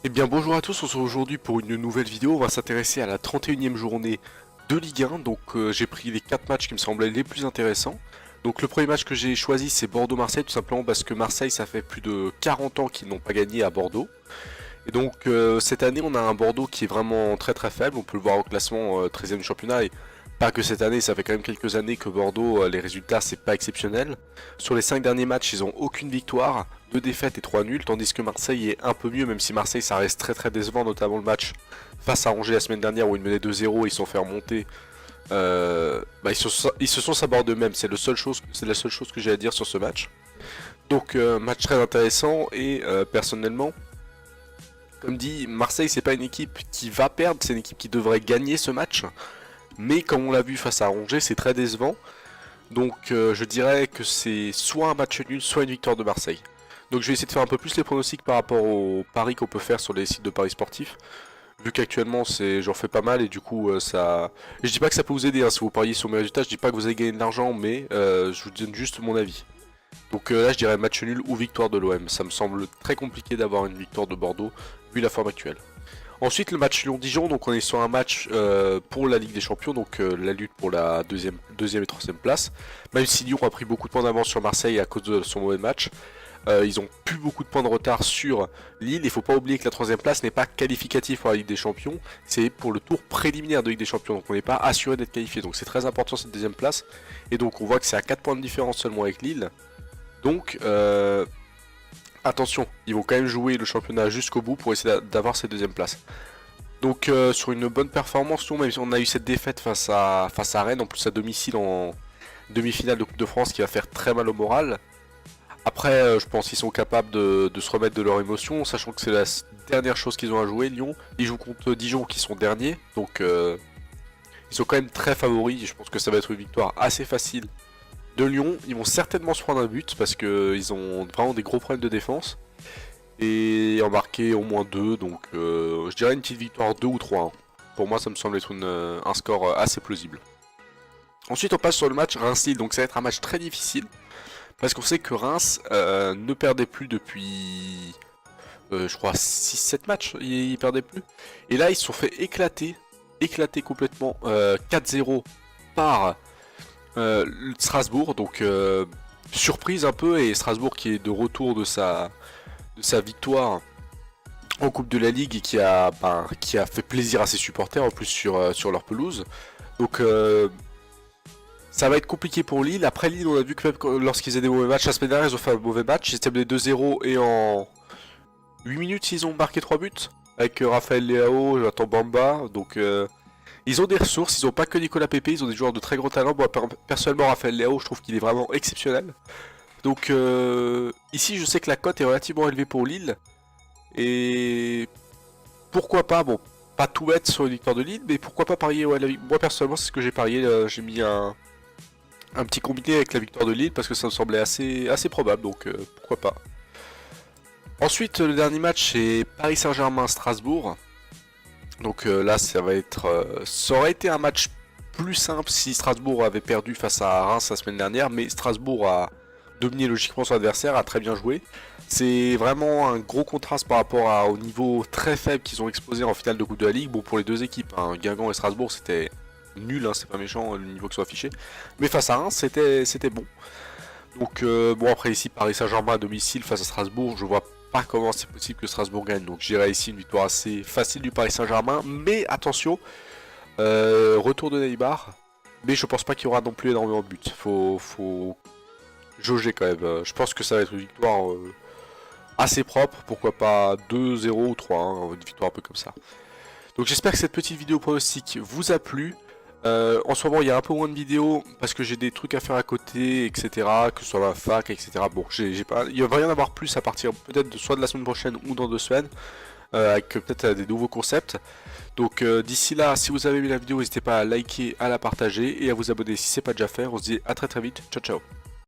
Eh bien bonjour à tous, on se retrouve aujourd'hui pour une nouvelle vidéo. On va s'intéresser à la 31e journée de Ligue 1. Donc j'ai pris les 4 matchs qui me semblaient les plus intéressants. Donc le premier match que j'ai choisi c'est Bordeaux-Marseille, tout simplement parce que Marseille ça fait plus de 40 ans qu'ils n'ont pas gagné à Bordeaux. Et donc cette année on a un Bordeaux qui est vraiment très très faible, on peut le voir au classement 13e du championnat. Et pas que cette année, ça fait quand même quelques années que Bordeaux, les résultats c'est pas exceptionnel. Sur les 5 derniers matchs ils ont aucune victoire, 2 défaites et 3 nuls, tandis que Marseille est un peu mieux, même si Marseille ça reste très très décevant, notamment le match face à Angers la semaine dernière où ils menaient 2-0 et ils se sont fait remonter. Ils se sont sabordés eux-mêmes, c'est la seule chose que j'ai à dire sur ce match. Donc match très intéressant et personnellement, comme dit, Marseille c'est pas une équipe qui va perdre, c'est une équipe qui devrait gagner ce match. Mais comme on l'a vu face à Angers, c'est très décevant. Donc je dirais que c'est soit un match nul, soit une victoire de Marseille. Donc je vais essayer de faire un peu plus les pronostics par rapport aux paris qu'on peut faire sur les sites de paris sportifs. Vu qu'actuellement j'en fais pas mal et du coup ça... Je dis pas que ça peut vous aider hein, si vous pariez sur mes résultats, je dis pas que vous allez gagner de l'argent, mais je vous donne juste mon avis. Donc là je dirais match nul ou victoire de l'OM. Ça me semble très compliqué d'avoir une victoire de Bordeaux vu la forme actuelle. Ensuite le match Lyon-Dijon, donc on est sur un match pour la Ligue des Champions, donc la lutte pour la deuxième et troisième place. Même si Lyon a pris beaucoup de points d'avance sur Marseille à cause de son mauvais match, ils ont plus beaucoup de points de retard sur Lille. Il faut pas oublier que la troisième place n'est pas qualificative pour la Ligue des Champions, c'est pour le tour préliminaire de Ligue des Champions, donc on n'est pas assuré d'être qualifié, donc c'est très important cette deuxième place. Et donc on voit que c'est à 4 points de différence seulement avec Lille, donc attention, ils vont quand même jouer le championnat jusqu'au bout pour essayer d'avoir cette deuxième place. Donc sur une bonne performance, même si on a eu cette défaite face à Rennes, en plus à domicile en demi-finale de Coupe de France qui va faire très mal au moral. Après je pense qu'ils sont capables de se remettre de leur émotion, sachant que c'est la dernière chose qu'ils ont à jouer, Lyon. Ils jouent contre Dijon qui sont derniers, donc ils sont quand même très favoris, je pense que ça va être une victoire assez facile de Lyon. Ils vont certainement se prendre un but parce qu'ils ont vraiment des gros problèmes de défense. Et embarquer au moins 2, donc je dirais une petite victoire 2 ou 3. Hein. Pour moi ça me semble être un score assez plausible. Ensuite on passe sur le match Reims-Lille, donc ça va être un match très difficile. Parce qu'on sait que Reims ne perdait plus depuis je crois 6-7 matchs, ils perdaient plus. Et là ils se sont fait éclater complètement 4-0 par Strasbourg, donc surprise un peu, et Strasbourg qui est de retour de sa victoire en Coupe de la Ligue et qui a fait plaisir à ses supporters en plus sur leur pelouse. Donc ça va être compliqué pour Lille. Après Lille, on a vu que même lorsqu'ils faisaient des mauvais matchs, la semaine dernière ils ont fait un mauvais match, ils étaient menés 2-0 et en 8 minutes ils ont marqué 3 buts avec Raphaël Leao, Jonathan Bamba. Donc ils ont des ressources, ils n'ont pas que Nicolas Pepe, ils ont des joueurs de très gros talent. Bon, personnellement Raphaël Leao je trouve qu'il est vraiment exceptionnel. Donc ici je sais que la cote est relativement élevée pour Lille. Et pourquoi pas, bon, pas tout mettre sur une victoire de Lille, mais pourquoi pas parier, ouais, moi personnellement c'est ce que j'ai parié, j'ai mis un petit combiné avec la victoire de Lille parce que ça me semblait assez probable, donc pourquoi pas. Ensuite le dernier match c'est Paris Saint-Germain-Strasbourg. Donc là ça va être, ça aurait été un match plus simple si Strasbourg avait perdu face à Reims la semaine dernière, mais Strasbourg a dominé logiquement son adversaire, a très bien joué. C'est vraiment un gros contraste par rapport au niveau très faible qu'ils ont exposé en finale de Coupe de la Ligue. Bon, pour les deux équipes, hein, Guingamp et Strasbourg c'était nul, hein, c'est pas méchant le niveau qui sont affichés, mais face à Reims c'était bon. Donc bon, après ici Paris Saint-Germain à domicile face à Strasbourg, je vois pas comment c'est possible que Strasbourg gagne, donc j'irai ici une victoire assez facile du Paris Saint-Germain, mais attention, retour de Neymar, mais je pense pas qu'il y aura non plus énormément de buts, faut jauger quand même. Je pense que ça va être une victoire assez propre, pourquoi pas 2-0 ou 3, hein, une victoire un peu comme ça. Donc j'espère que cette petite vidéo pronostic vous a plu. En ce moment il y a un peu moins de vidéos parce que j'ai des trucs à faire à côté, etc. Que ce soit la fac, etc. Bon, il va y en avoir plus à partir peut-être soit de la semaine prochaine ou dans 2 semaines. Avec peut-être des nouveaux concepts. Donc d'ici là, si vous avez aimé la vidéo, n'hésitez pas à liker, à la partager et à vous abonner si ce n'est pas déjà fait. On se dit à très vite. Ciao ciao.